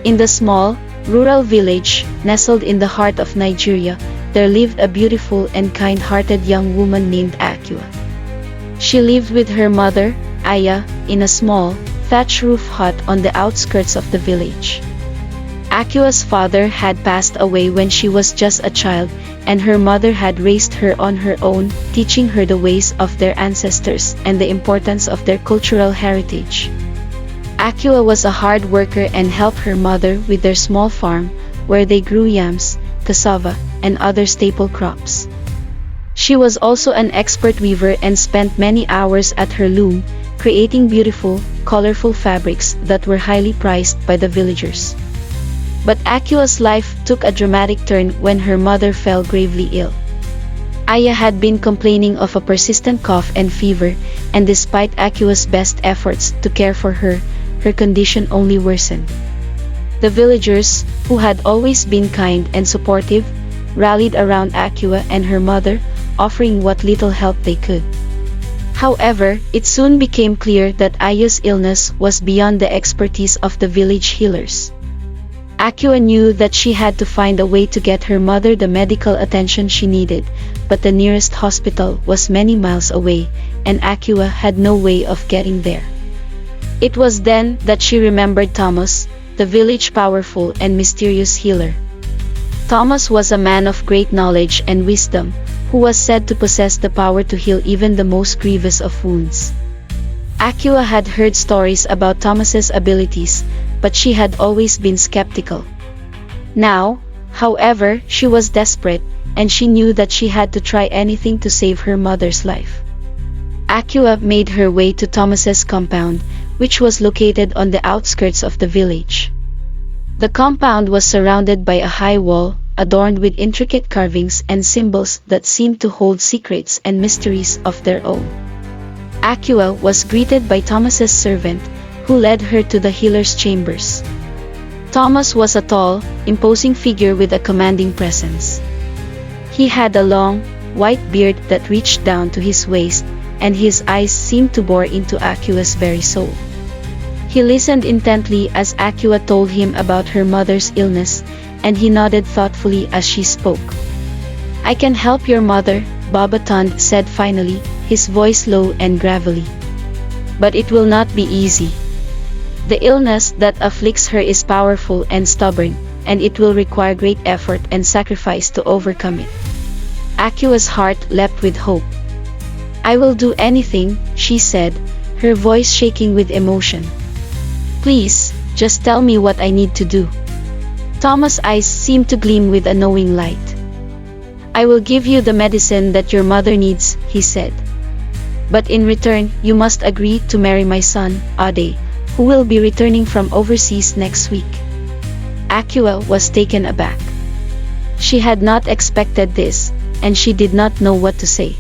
In the small, rural village, nestled in the heart of Nigeria, there lived a beautiful and kind-hearted young woman named Akua. She lived with her mother, Aya, in a small, thatch-roof hut on the outskirts of the village. Akua's father had passed away when she was just a child, and her mother had raised her on her own, teaching her the ways of their ancestors and the importance of their cultural heritage. Akua was a hard worker and helped her mother with their small farm, where they grew yams, cassava, and other staple crops. She was also an expert weaver and spent many hours at her loom, creating beautiful, colorful fabrics that were highly prized by the villagers. But Akua's life took a dramatic turn when her mother fell gravely ill. Aya had been complaining of a persistent cough and fever, and despite Akua's best efforts to care for her, her condition only worsened. The villagers, who had always been kind and supportive, rallied around Akua and her mother, offering what little help they could. However, it soon became clear that Aya's illness was beyond the expertise of the village healers. Akua knew that she had to find a way to get her mother the medical attention she needed, but the nearest hospital was many miles away, and Akua had no way of getting there. It was then that she remembered Thomas, the village powerful and mysterious healer. Thomas was a man of great knowledge and wisdom, who was said to possess the power to heal even the most grievous of wounds. Akua had heard stories about Thomas's abilities, but she had always been skeptical. Now, however, she was desperate, and she knew that she had to try anything to save her mother's life. Akua made her way to Thomas's compound, which was located on the outskirts of the village. The compound was surrounded by a high wall, adorned with intricate carvings and symbols that seemed to hold secrets and mysteries of their own. Akua was greeted by Thomas's servant, who led her to the healer's chambers. Thomas was a tall, imposing figure with a commanding presence. He had a long, white beard that reached down to his waist, and his eyes seemed to bore into Akua's very soul. He listened intently as Akua told him about her mother's illness, and he nodded thoughtfully as she spoke. "I can help your mother," Babatand said finally, his voice low and gravelly. "But it will not be easy. The illness that afflicts her is powerful and stubborn, and it will require great effort and sacrifice to overcome it." Akua's heart leapt with hope. "I will do anything," she said, her voice shaking with emotion. "Please, just tell me what I need to do." Thomas' eyes seemed to gleam with a knowing light. "I will give you the medicine that your mother needs," he said. "But in return, you must agree to marry my son, Ade, who will be returning from overseas next week." Akua was taken aback. She had not expected this, and she did not know what to say.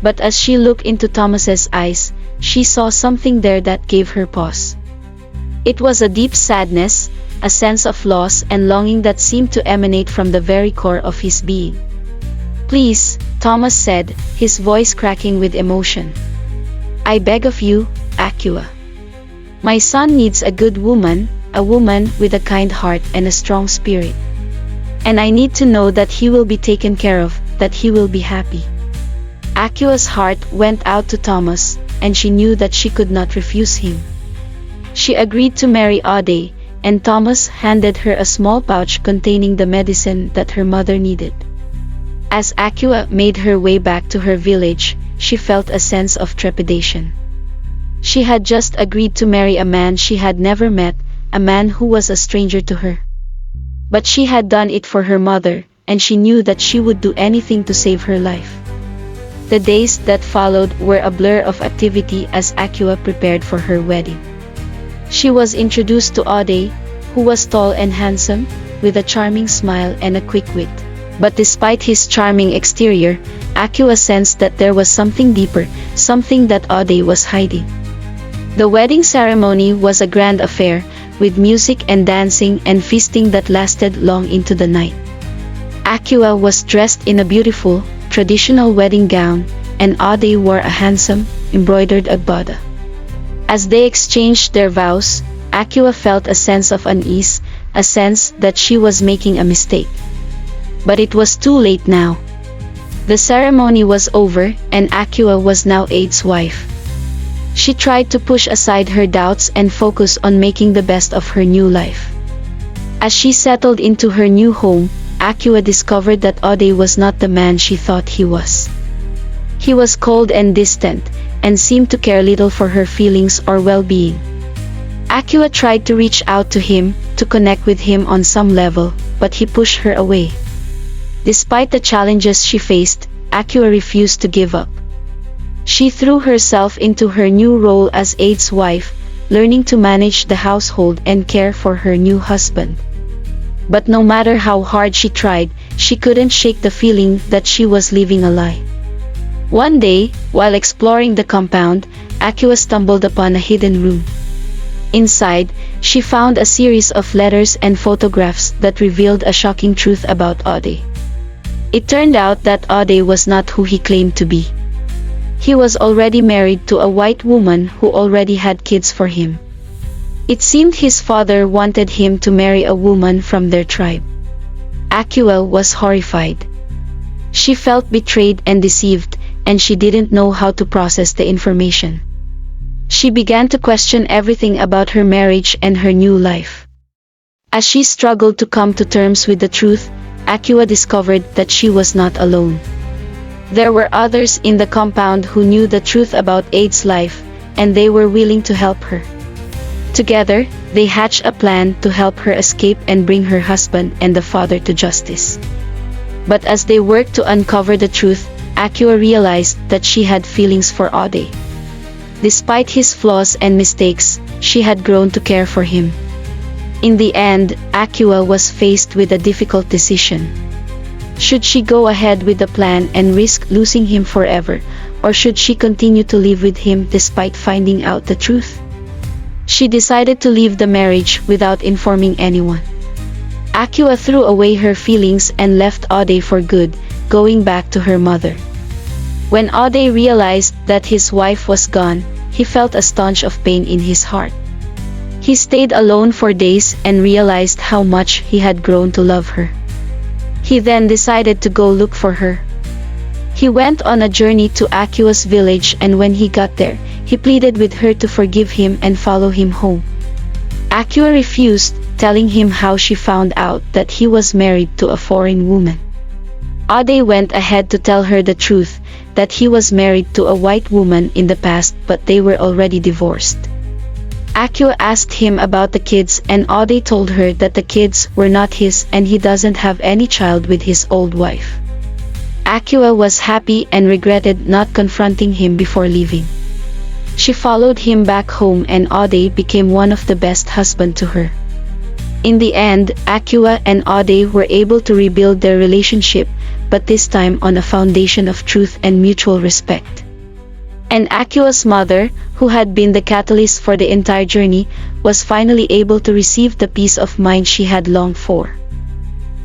But as she looked into Thomas's eyes, she saw something there that gave her pause. It was a deep sadness, a sense of loss and longing that seemed to emanate from the very core of his being. "Please," Thomas said, his voice cracking with emotion. "I beg of you, Akua. My son needs a good woman, a woman with a kind heart and a strong spirit. And I need to know that he will be taken care of, that he will be happy." Akua's heart went out to Thomas, and she knew that she could not refuse him. She agreed to marry Ade, and Thomas handed her a small pouch containing the medicine that her mother needed. As Akua made her way back to her village, she felt a sense of trepidation. She had just agreed to marry a man she had never met, a man who was a stranger to her. But she had done it for her mother, and she knew that she would do anything to save her life. The days that followed were a blur of activity as Akua prepared for her wedding. She was introduced to Ade, who was tall and handsome, with a charming smile and a quick wit. But despite his charming exterior, Akua sensed that there was something deeper, something that Ade was hiding. The wedding ceremony was a grand affair, with music and dancing and feasting that lasted long into the night. Akua was dressed in a beautiful, traditional wedding gown, and Ade wore a handsome, embroidered agbada. As they exchanged their vows, Akua felt a sense of unease, a sense that she was making a mistake. But it was too late now. The ceremony was over, and Akua was now Aid's wife. She tried to push aside her doubts and focus on making the best of her new life. As she settled into her new home, Akua discovered that Ode was not the man she thought he was. He was cold and distant, and seemed to care little for her feelings or well-being. Akua tried to reach out to him, to connect with him on some level, but he pushed her away. Despite the challenges she faced, Akua refused to give up. She threw herself into her new role as Aid's wife, learning to manage the household and care for her new husband. But no matter how hard she tried, she couldn't shake the feeling that she was living a lie. One day, while exploring the compound, Akua stumbled upon a hidden room. Inside, she found a series of letters and photographs that revealed a shocking truth about Ode. It turned out that Ode was not who he claimed to be. He was already married to a white woman who already had kids for him. It seemed his father wanted him to marry a woman from their tribe. Akua was horrified. She felt betrayed and deceived, and she didn't know how to process the information. She began to question everything about her marriage and her new life. As she struggled to come to terms with the truth, Akua discovered that she was not alone. There were others in the compound who knew the truth about Aid's life, and they were willing to help her. Together, they hatched a plan to help her escape and bring her husband and the father to justice. But as they worked to uncover the truth, Akua realized that she had feelings for Ode. Despite his flaws and mistakes, she had grown to care for him. In the end, Akua was faced with a difficult decision. Should she go ahead with the plan and risk losing him forever, or should she continue to live with him despite finding out the truth? She decided to leave the marriage without informing anyone. Akua threw away her feelings and left Ode for good, going back to her mother. When Ode realized that his wife was gone, he felt a stench of pain in his heart. He stayed alone for days and realized how much he had grown to love her. He then decided to go look for her. He went on a journey to Akua's village, and when he got there, he pleaded with her to forgive him and follow him home. Akua refused, telling him how she found out that he was married to a foreign woman. Ode went ahead to tell her the truth, that he was married to a white woman in the past, but they were already divorced. Akua asked him about the kids, and Ode told her that the kids were not his and he doesn't have any child with his old wife. Akua was happy and regretted not confronting him before leaving. She followed him back home, and Ode became one of the best husbands to her. In the end, Akua and Ode were able to rebuild their relationship, but this time on a foundation of truth and mutual respect. And Akua's mother, who had been the catalyst for the entire journey, was finally able to receive the peace of mind she had longed for.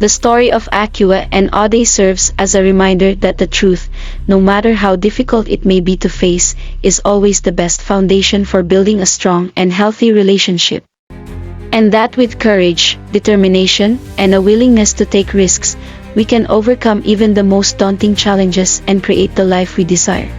The story of Akua and Ode serves as a reminder that the truth, no matter how difficult it may be to face, is always the best foundation for building a strong and healthy relationship. And that with courage, determination, and a willingness to take risks, we can overcome even the most daunting challenges and create the life we desire.